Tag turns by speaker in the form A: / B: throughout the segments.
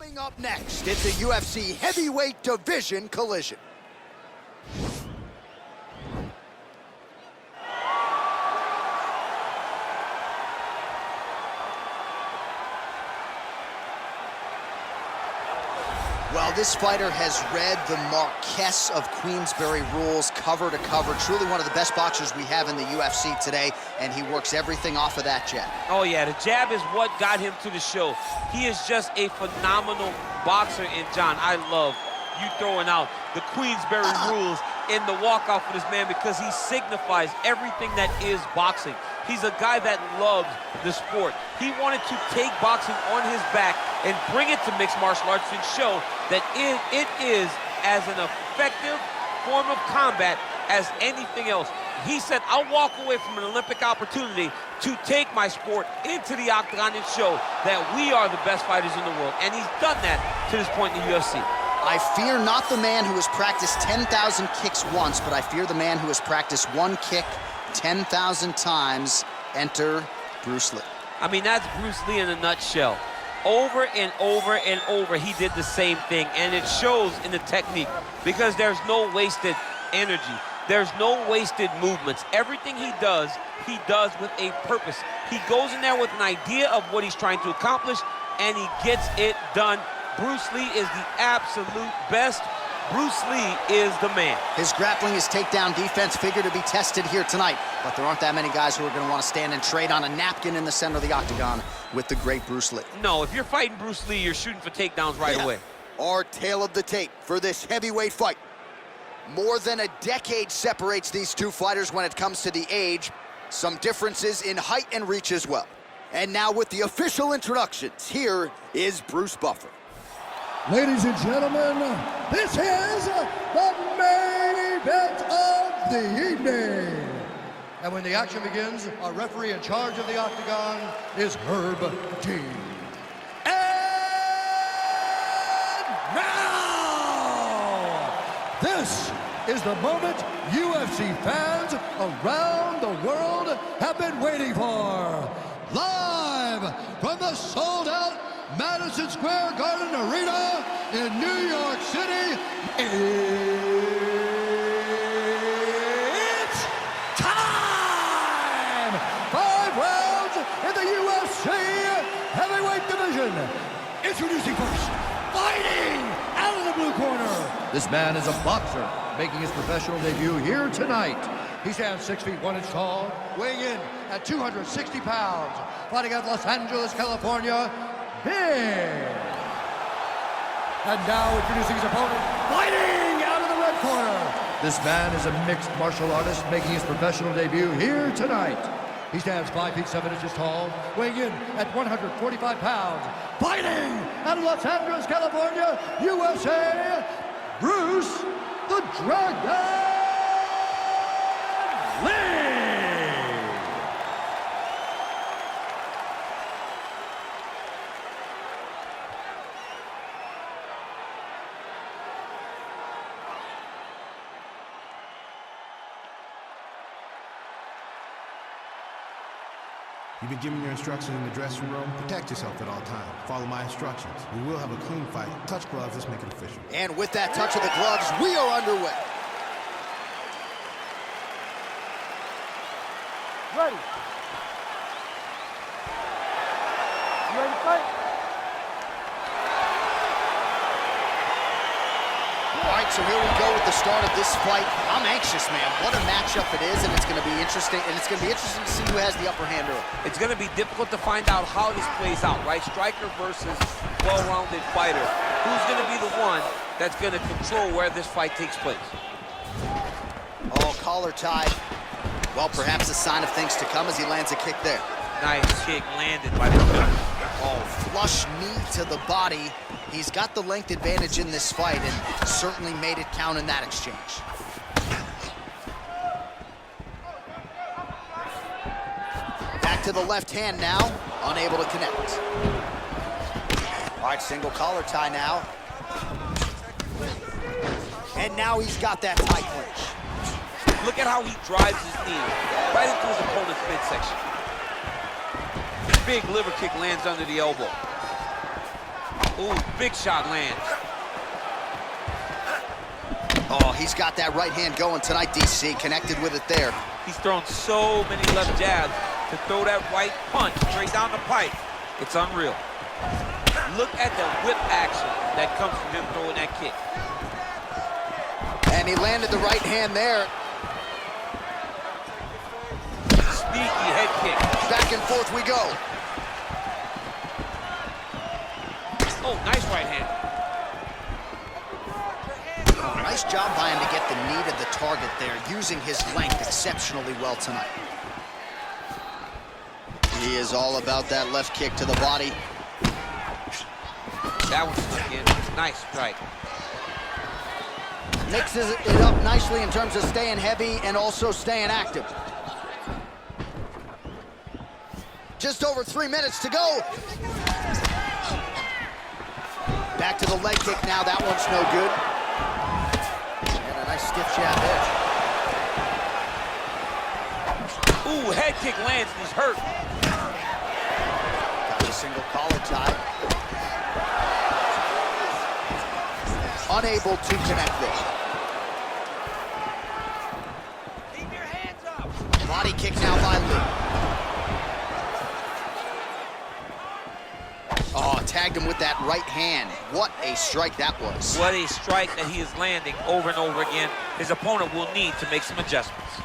A: Coming up next, it's a UFC heavyweight division collision. Well, this fighter has read the Marquess of Queensberry rules cover to cover. Truly one of the best boxers we have in the UFC today, and he works everything off of that jab.
B: Oh, yeah, the jab is what got him to the show. He is just a phenomenal boxer, and John, I love you throwing out the Queensberry rules in the walkout for this man because he signifies everything that is boxing. He's a guy that loves the sport. He wanted to take boxing on his back and bring it to mixed martial arts and show that it is as an effective form of combat as anything else. He said, I'll walk away from an Olympic opportunity to take my sport into the octagon and show that we are the best fighters in the world. And he's done that to this point in the UFC.
A: I fear not the man who has practiced 10,000 kicks once, but I fear the man who has practiced one kick 10,000 times. Enter Bruce Lee.
B: I mean, that's Bruce Lee in a nutshell. Over and over and over, he did the same thing, and it shows in the technique because there's no wasted energy. There's no wasted movements. Everything he does with a purpose. He goes in there with an idea of what he's trying to accomplish, and he gets it done. Bruce Lee is the absolute best. Bruce Lee is the man. His grappling, his takedown defense figure to be tested here tonight, but there aren't that many guys who are going to want to stand and trade on a napkin in the center of the octagon with the great Bruce Lee. No, if you're fighting Bruce Lee, you're shooting for takedowns right away. Our tale of the tape for this heavyweight fight. More than a decade separates these two fighters when it comes to the age. Some differences in height and reach as well. And now with the official introductions, here is Bruce Buffer.
C: Ladies and gentlemen, this is the main event of the evening. And when the action begins, our referee in charge of the octagon is Herb Dean. And now, this is the moment UFC fans around the world have been waiting for. Live from the sold-out Madison Square Garden Arena in New York City, it's time! 5 rounds in the UFC heavyweight division. Introducing first, fighting out of the blue corner. This man is a boxer, making his professional debut here tonight. He stands 6 feet 1 inch tall, weighing in at 260 pounds, fighting out of Los Angeles, California. And now introducing his opponent, fighting out of the red corner. This man is a mixed martial artist making his professional debut here tonight. He stands 5 feet 7 inches tall, weighing in at 145 pounds, fighting out of Los Angeles, California, USA, Bruce the Dragon Lee.
D: You've been given your instructions in the dressing room. Protect yourself at all times. Follow my instructions. We will have a clean fight. Touch gloves, let's make it official.
A: And with that touch of the gloves, we are underway.
E: Ready. You ready to fight?
A: All right, so here we go with the start of this fight. I'm anxious, man. What a matchup it is, and it's going to be interesting. And it's going to be interesting to see who has the upper hand early.
B: It's going to be difficult to find out how this plays out, right? Striker versus well-rounded fighter. Who's going to be the one that's going to control where this fight takes place?
A: Oh, collar tied. Well, perhaps a sign of things to come as he lands a kick there.
B: Nice kick landed by the middle.
A: Oh, flush knee to the body. He's got the length advantage in this fight and certainly made it count in that exchange. Back to the left hand now, unable to connect. All right, single collar tie now. And now he's got that tight clinch.
B: Look at how he drives his knee right into his opponent's midsection. Big liver kick lands under the elbow. Ooh, big shot lands.
A: Oh, he's got that right hand going tonight, DC. Connected with it there.
B: He's thrown so many left jabs to throw that right punch straight down the pipe. It's unreal. Look at the whip action that comes from him throwing that kick.
A: And he landed the right hand there.
B: Sneaky head kick.
A: Back and forth we go.
B: Oh, nice right hand.
A: Oh, nice job by him to get the knee to the target there, using his length exceptionally well tonight. He is all about that left kick to the body.
B: That one snuck in. Nice strike.
A: Mixes it up nicely in terms of staying heavy and also staying active. Just over 3 minutes to go. Back to the leg kick now. That one's no good. And a nice stiff jab there.
B: Ooh, head kick lands and he's hurt.
A: Got a single collar tie. Unable to connect there.
B: Keep your hands up.
A: Body kick now by Lee. Oh, tagged him with that right hand. What a strike that was.
B: What a strike that he is landing over and over again. His opponent will need to make some adjustments.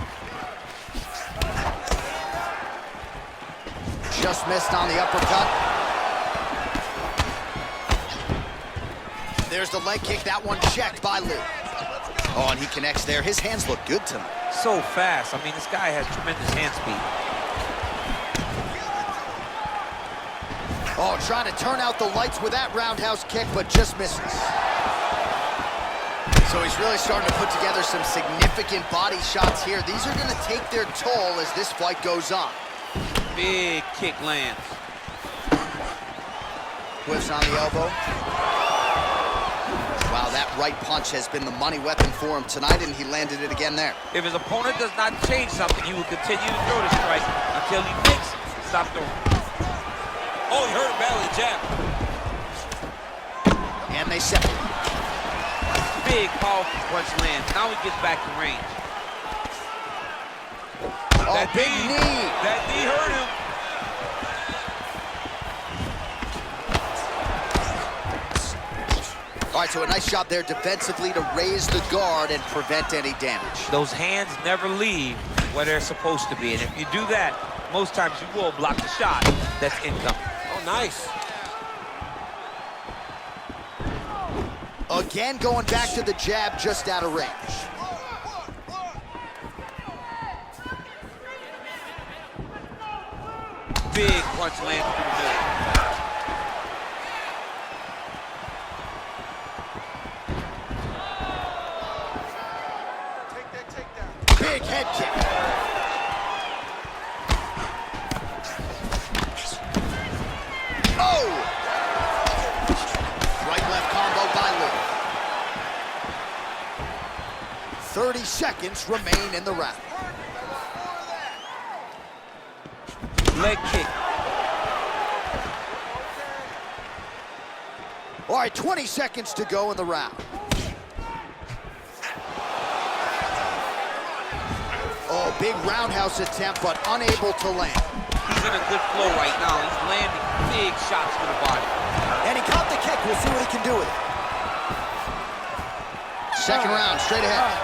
A: Just missed on the uppercut. There's the leg kick. That one checked by Lee. Oh, and he connects there. His hands look good tonight.
B: So fast. I mean, this guy has tremendous hand speed.
A: Oh, trying to turn out the lights with that roundhouse kick, but just misses. So he's really starting to put together some significant body shots here. These are going to take their toll as this fight goes on.
B: Big kick lands.
A: Whiffs on the elbow. Wow, that right punch has been the money weapon for him tonight, and he landed it again there.
B: If his opponent does not change something, he will continue to throw the strike until he makes it. Stop throwing. Oh, he hurt him badly, jab.
A: And they separate.
B: Big, powerful punch lands. Now he gets back to range.
A: Oh,
B: That
A: big knee.
B: That knee hurt him.
A: All right, so a nice job there defensively to raise the guard and prevent any damage.
B: Those hands never leave where they're supposed to be. And if you do that, most times you will block the shot that's incoming. Oh, nice.
A: Again, going back to the jab just out of range.
B: Big punch lands through the middle.
A: Big head kick. Oh! Right-left combo by Lee. 30 seconds remain in the round.
B: Leg kick.
A: All right, 20 seconds to go in the round. Oh, big roundhouse attempt, but unable to land.
B: He's in a good flow right now. He's landing big shots to the body.
A: And he caught the kick. We'll see what he can do with it. Second round, straight ahead.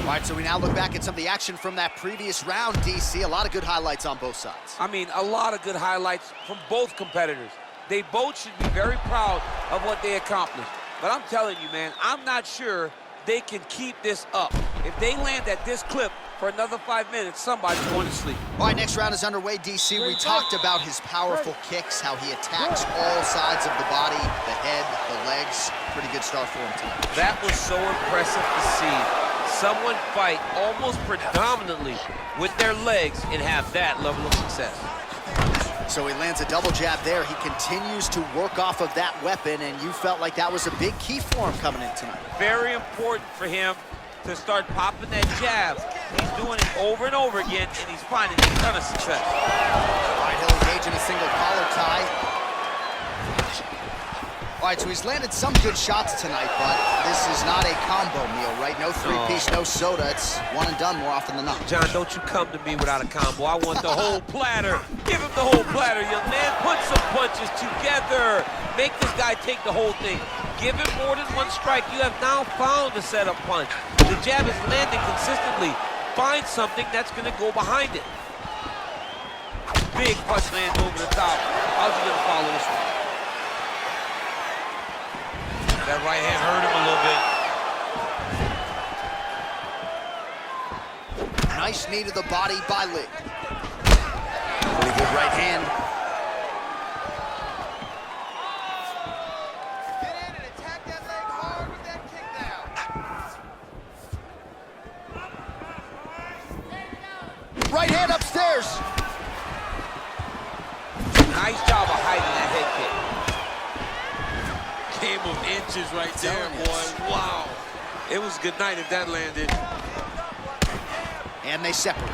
A: All right, so we now look back at some of the action from that previous round, DC. A lot of good highlights on both sides.
B: I mean, a lot of good highlights from both competitors. They both should be very proud of what they accomplished. But I'm telling you, man, I'm not sure they can keep this up. If they land at this clip for another 5 minutes, somebody's going to sleep.
A: All right, next round is underway, DC. We talked about his powerful kicks, how he attacks all sides of the body, the head, the legs. Pretty good start for him tonight.
B: That was so impressive to see. Someone fight almost predominantly with their legs and have that level of success.
A: So he lands a double jab there. He continues to work off of that weapon, and you felt like that was a big key for him coming in tonight.
B: Very important for him to start popping that jab. He's doing it over and over again, and he's finding a ton of success.
A: All right, he'll engage in a single collar tie. All right, so he's landed some good shots tonight, but this is not a combo meal, right? No three-piece, no soda. It's one and done more often than not.
B: John, don't you come to me without a combo. I want the whole platter. Give him the whole platter, young man. Put some punches together. Make this guy take the whole thing. Give him more than one strike. You have now found a setup punch. The jab is landing consistently. Find something that's going to go behind it. Big punch lands over the top. How's he going to follow this one? That right hand hurt him a little bit.
A: Nice knee to the body by Lee. Pretty good right hand. Get in and attack that leg hard with that kick down. Right hand upstairs.
B: Nice job of hiding that head kick.
F: Game of inches right there, boy. Wow. It was good night if that landed.
A: And they separate.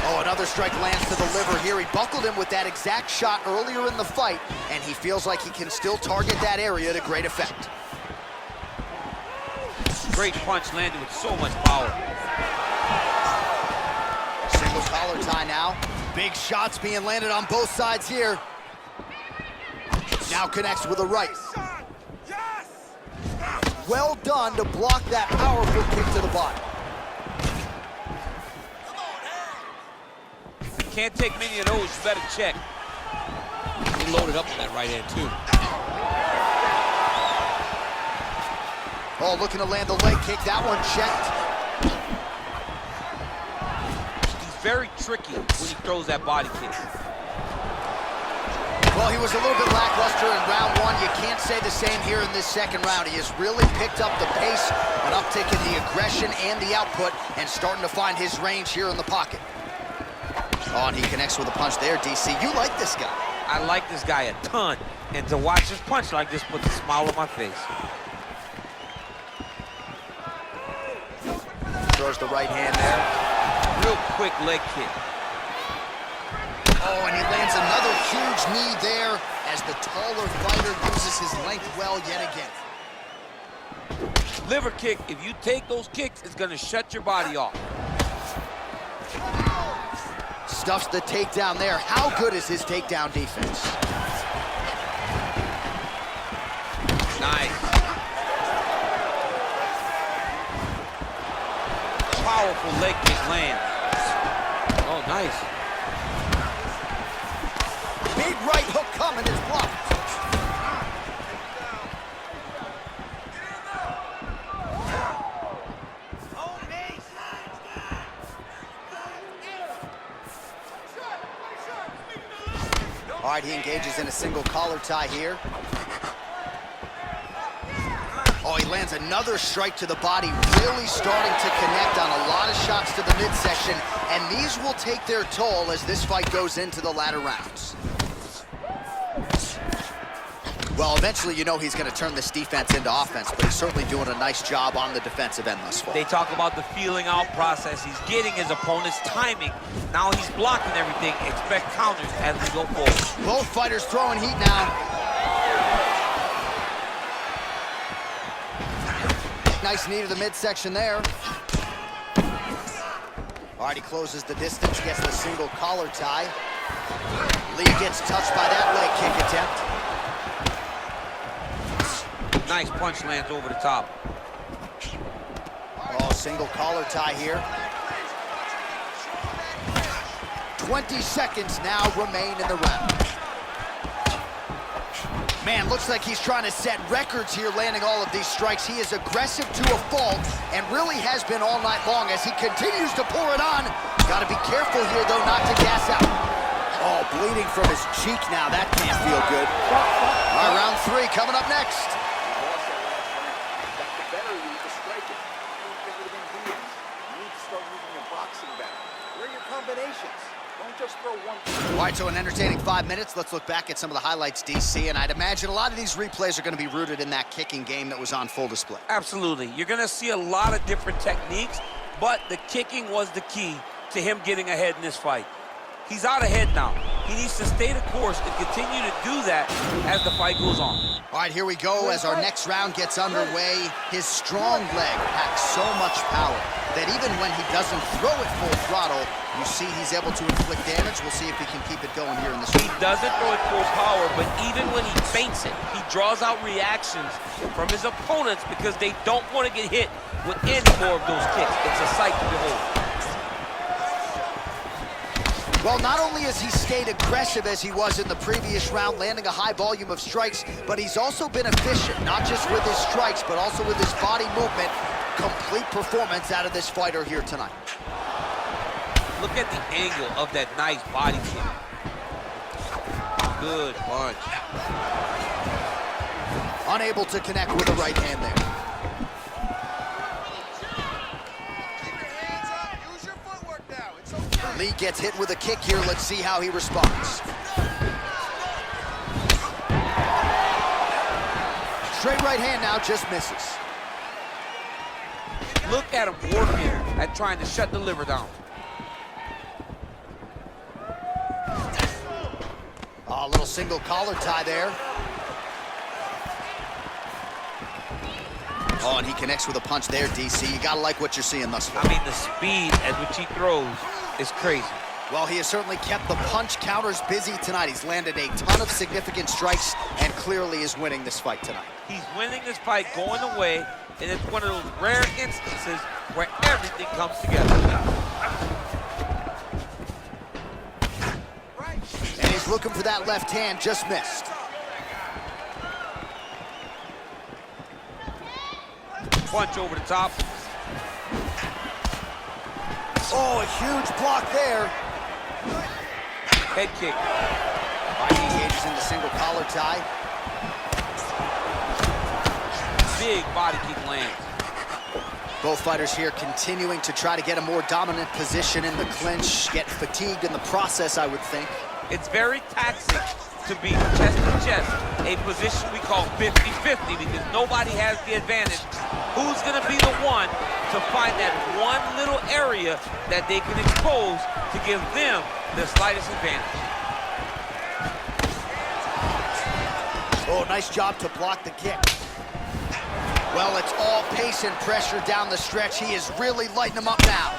A: Oh, another strike lands to the liver here. He buckled him with that exact shot earlier in the fight, and he feels like he can still target that area to great effect.
B: Great punch landed with so much power.
A: Single collar tie now. Big shots being landed on both sides here. Now connects with a right. Well done to block that powerful kick to the body.
B: Can't take many of those, you better check.
F: He loaded up on that right hand, too.
A: Oh, looking to land the leg kick. That one checked.
B: He's very tricky when he throws that body kick.
A: Well, he was a little bit lackluster in round one. You can't say the same here in this second round. He has really picked up the pace, an uptick in the aggression and the output, and starting to find his range here in the pocket. Oh, and he connects with a punch there, DC. You like this guy.
B: I like this guy a ton, and to watch his punch like this puts a smile on my face.
A: Throws the right hand there.
B: Real quick leg kick.
A: Oh, and he lands another huge knee there as the taller fighter uses his length well yet again.
B: Liver kick, if you take those kicks, it's gonna shut your body off.
A: Stuffs the takedown there. How good is his takedown defense?
B: Nice. Powerful leg kick lands. Oh, nice.
A: Big right hook coming is blocked. All right, he engages in a single collar tie here. Oh, he lands another strike to the body, really starting to connect on a lot of shots to the midsection, and these will take their toll as this fight goes into the latter rounds. Well, eventually you know he's going to turn this defense into offense, but he's certainly doing a nice job on the defensive end thus far.
B: They talk about the feeling out process. He's getting his opponent's timing. Now he's blocking everything. Expect counters as we go forward.
A: Both fighters throwing heat now. Nice knee to the midsection there. All right, he closes the distance, gets the single collar tie. Lee gets touched by that leg kick attempt.
B: Nice punch lands over the top.
A: Oh, single collar tie here. 20 seconds now remain in the round. Man, looks like he's trying to set records here, landing all of these strikes. He is aggressive to a fault and really has been all night long as he continues to pour it on. Got to be careful here, though, not to gas out. Oh, bleeding from his cheek now. That can't feel good. All right, round three coming up next.
G: Combinations.
E: Don't just throw one.
A: All right, so an entertaining 5 minutes. Let's look back at some of the highlights, DC, and I'd imagine a lot of these replays are going to be rooted in that kicking game that was on full display.
B: Absolutely. You're going to see a lot of different techniques, but the kicking was the key to him getting ahead in this fight. He's out ahead now. He needs to stay the course and continue to do that as the fight goes on.
A: All right, here we go as our next round gets underway. His strong leg packs so much power that even when he doesn't throw it full throttle, you see he's able to inflict damage. We'll see if he can keep it going here in this
B: He
A: round.
B: doesn't throw it full power, but even when he feints it, he draws out reactions from his opponents because they don't want to get hit with any more of those kicks. It's a sight to behold.
A: Well, not only has he stayed aggressive as he was in the previous round, landing a high volume of strikes, but he's also been efficient, not just with his strikes, but also with his body movement. Complete performance out of this fighter here tonight.
B: Look at the angle of that nice body kick. Good punch.
A: Unable to connect with the right hand there. Lee gets hit with a kick here. Let's see how he responds. Straight right hand now, just misses.
B: Look at him working at trying to shut the liver down.
A: A little single collar tie there. Oh, and he connects with a punch there, DC. You gotta like what you're seeing thus far.
B: I mean, the speed at which he throws is crazy.
A: Well, he has certainly kept the punch counters busy tonight. He's landed a ton of significant strikes and clearly is winning this fight tonight.
B: He's winning this fight going away, and it's one of those rare instances where everything comes together.
A: And he's looking for that left hand, just missed.
B: Punch over the top.
A: Oh, a huge block there.
B: Head kick.
A: He engages in the single collar tie.
B: Big body kick lands.
A: Both fighters here continuing to try to get a more dominant position in the clinch, get fatigued in the process, I would think.
B: It's very taxing to be chest to chest, a position we call 50-50 because nobody has the advantage. Who's gonna be the one to find that one little area that they can expose to give them the slightest advantage?
A: Oh, nice job to block the kick. Well, it's all pace and pressure down the stretch. He is really lighting them up now.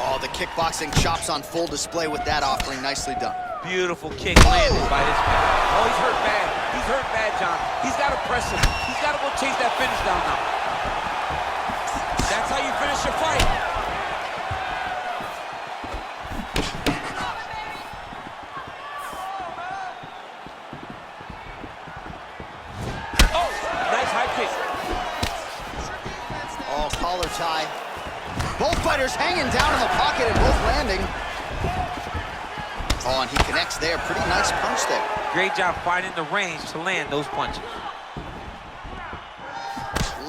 A: Oh, the kickboxing chops on full display with that offering. Nicely done.
B: Beautiful kick landed by this man. Oh, he's hurt bad. He's hurt bad, John. He's got to press him. He's got to go chase that finish down now. That's how you finish your fight. Oh, nice high kick.
A: Oh, collar tie. Both fighters hanging down in the pocket and both landing. Oh, and he connects there. Pretty nice punch there.
B: Great job finding the range to land those punches.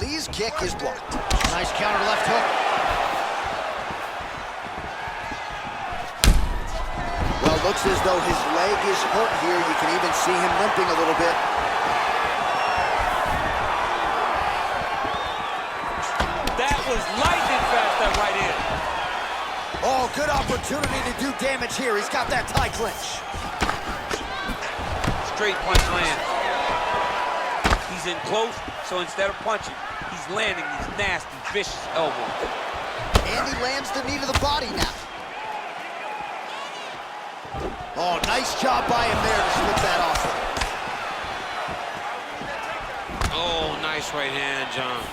A: Lee's kick is blocked. Nice counter left hook. Well, looks as though his leg is hurt here. You can even see him limping a little bit.
B: That was lightning fast, that right hand.
A: Oh, good opportunity to do damage here. He's got that tie clinch.
B: Straight punch lands. He's in close, so instead of punching, he's landing these nasty, vicious elbows.
A: And he lands the knee to the body now. Oh, nice job by him there to slip that off.
F: Oh, nice right hand, John.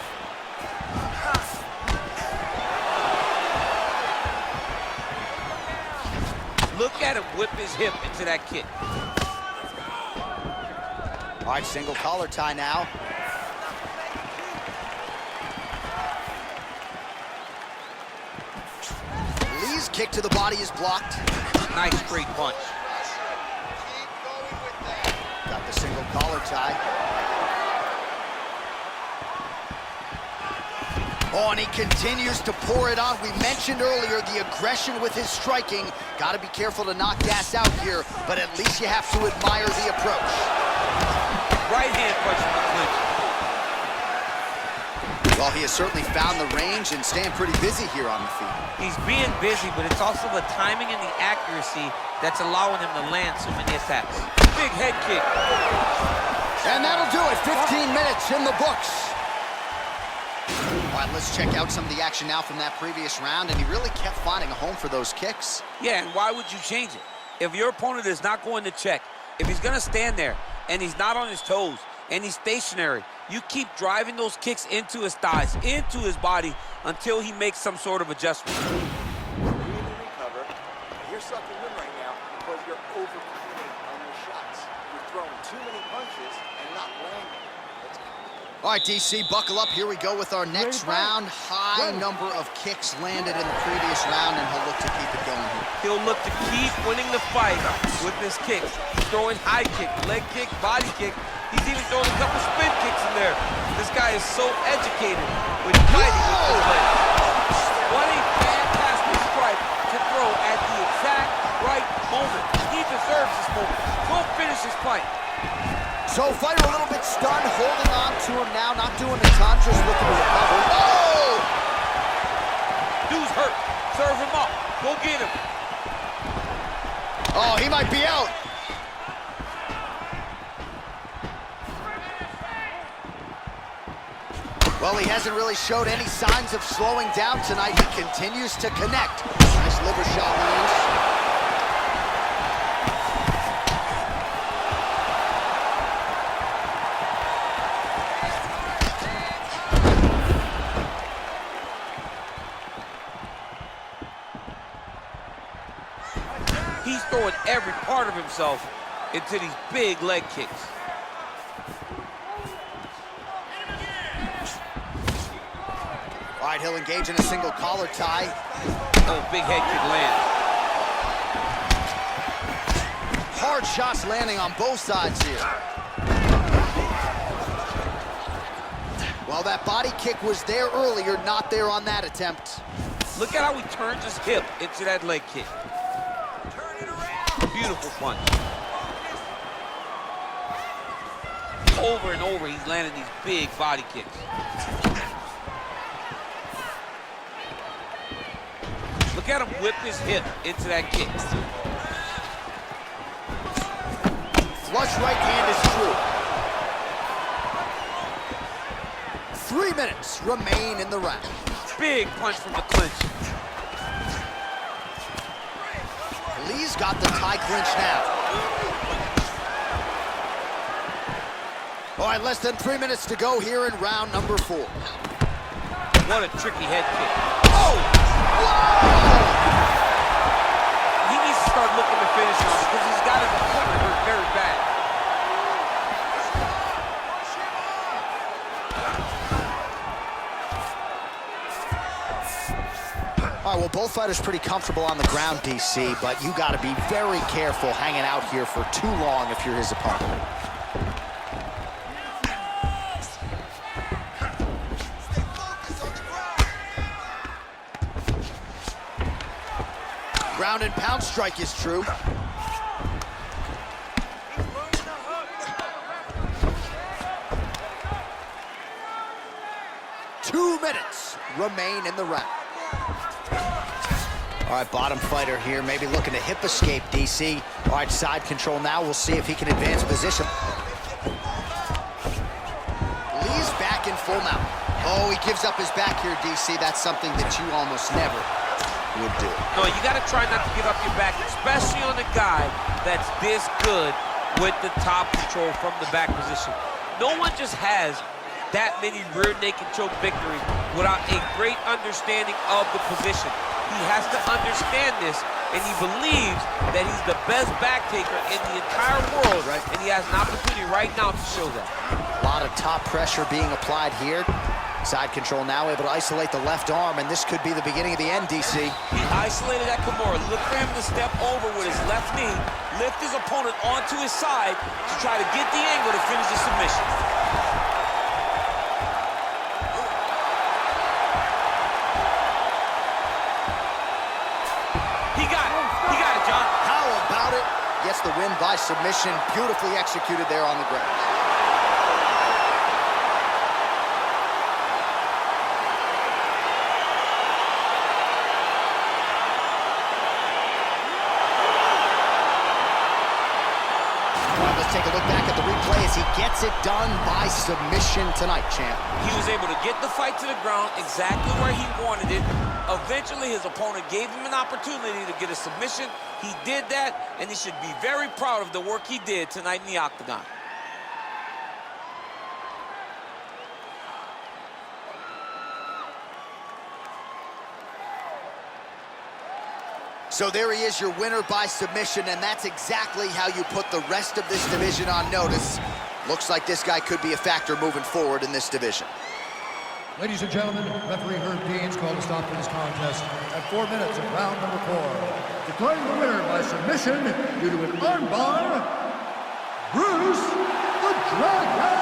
B: Look at him whip his hip into that kick.
A: All right, single collar tie now. Lee's kick to the body is blocked.
B: Nice straight punch.
A: Got the single collar tie. Oh, and he continues to pour it on. We mentioned earlier the aggression with his striking. Got to be careful to not gas out here, but at least you have to admire the approach.
B: Right hand punch from the clinch.
A: Well, he has certainly found the range and staying pretty busy here on the feet.
B: He's being busy, but it's also the timing and the accuracy that's allowing him to land so many attacks. Big head kick.
A: And that'll do it. 15 minutes in the books. All right, let's check out some of the action now from that previous round, and he really kept finding a home for those kicks.
B: Yeah, and why would you change it? If your opponent is not going to check, if he's going to stand there and he's not on his toes and he's stationary, you keep driving those kicks into his thighs, into his body, until he makes some sort of adjustment.
G: Breathe and recover. You're sucking in right now because you're overcommitting on your shots. You're throwing too many punches and not landing. Let's go.
A: All right, DC, buckle up. Here we go with our next round. High number of kicks landed in the previous round, and he'll look to keep it going here.
B: He'll look to keep winning the fight with his kicks. He's throwing high kick, leg kick, body kick. He's even throwing a couple spin kicks in there. This guy is so educated with fighting with his legs. What a fantastic strike to throw at the exact right moment. He deserves this moment. Go finish his fight.
A: So fighter a little bit stunned, holding on to him now, not doing a ton, just looking to recover. Oh!
B: Dude's hurt. Serve him up. Go get him.
A: Oh, he might be out. Well, he hasn't really showed any signs of slowing down tonight. He continues to connect. Nice liver shot lands.
B: He's throwing every part of himself into these big leg kicks.
A: All right, he'll engage in a single collar tie.
B: Oh, big head kick lands.
A: Hard shots landing on both sides here. Well, that body kick was there earlier, not there on that attempt.
B: Look at how he turns his hip into that leg kick. Beautiful punch. Over and over, he's landing these big body kicks. Look at him whip his hip into that kick.
A: Flush right hand is true. 3 minutes remain in the round.
B: Big punch from the clinch.
A: Lee's got the tie clinch now. All right, less than 3 minutes to go here in round number 4.
B: What a tricky head kick. Oh!
A: Whoa!
B: He needs to start looking to finish on it because he's got his opponent hurt very bad.
A: All right, well, both fighters pretty comfortable on the ground, DC, but you got to be very careful hanging out here for too long if you're his opponent. Ground and pound strike is true. Two minutes remain in the round. All right, bottom fighter here, maybe looking to hip escape, DC. All right, side control now. We'll see if he can advance position. Lee's back in full mount. Oh, he gives up his back here, DC. That's something that you almost never would do.
B: No, you got to try not to give up your back, especially on a guy that's this good with the top control from the back position. No one just has that many rear naked choke victories without a great understanding of the position. He has to understand this, and he believes that he's the best back taker in the entire world, right? And he has an opportunity right now to show that.
A: A lot of top pressure being applied here. Side control now, able to isolate the left arm, and this could be the beginning of the end, DC.
B: He isolated that Kimura. Look for him to step over with his left knee, lift his opponent onto his side to try to get the angle to finish the submission.
A: the win by submission. Beautifully executed there on the ground. Let's take a look back at the replay as he gets it done by submission tonight, champ.
F: He was able to get the fight to the ground exactly where he wanted it. Eventually, his opponent gave him an opportunity to get a submission. He did that, and he should be very proud of the work he did tonight in the octagon.
A: So there he is, your winner by submission, and that's exactly how you put the rest of this division on notice. Looks like this guy could be a factor moving forward in this division.
C: Ladies and gentlemen, referee Herb Dean's called a stop to this contest at 4 minutes of round number 4. Declaring the winner by submission due to an armbar, Bruce the Dragon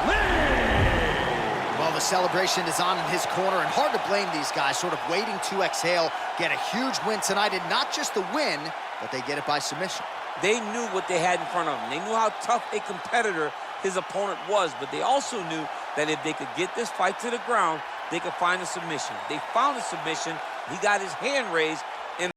C: Lee!
A: Well, the celebration is on in his corner, and hard to blame these guys, sort of waiting to exhale, get a huge win tonight, and not just the win, but they get it by submission.
F: They knew what they had in front of them. They knew how tough a competitor his opponent was, but they also knew that if they could get this fight to the ground, they could find a submission. They found a submission. He got his hand raised,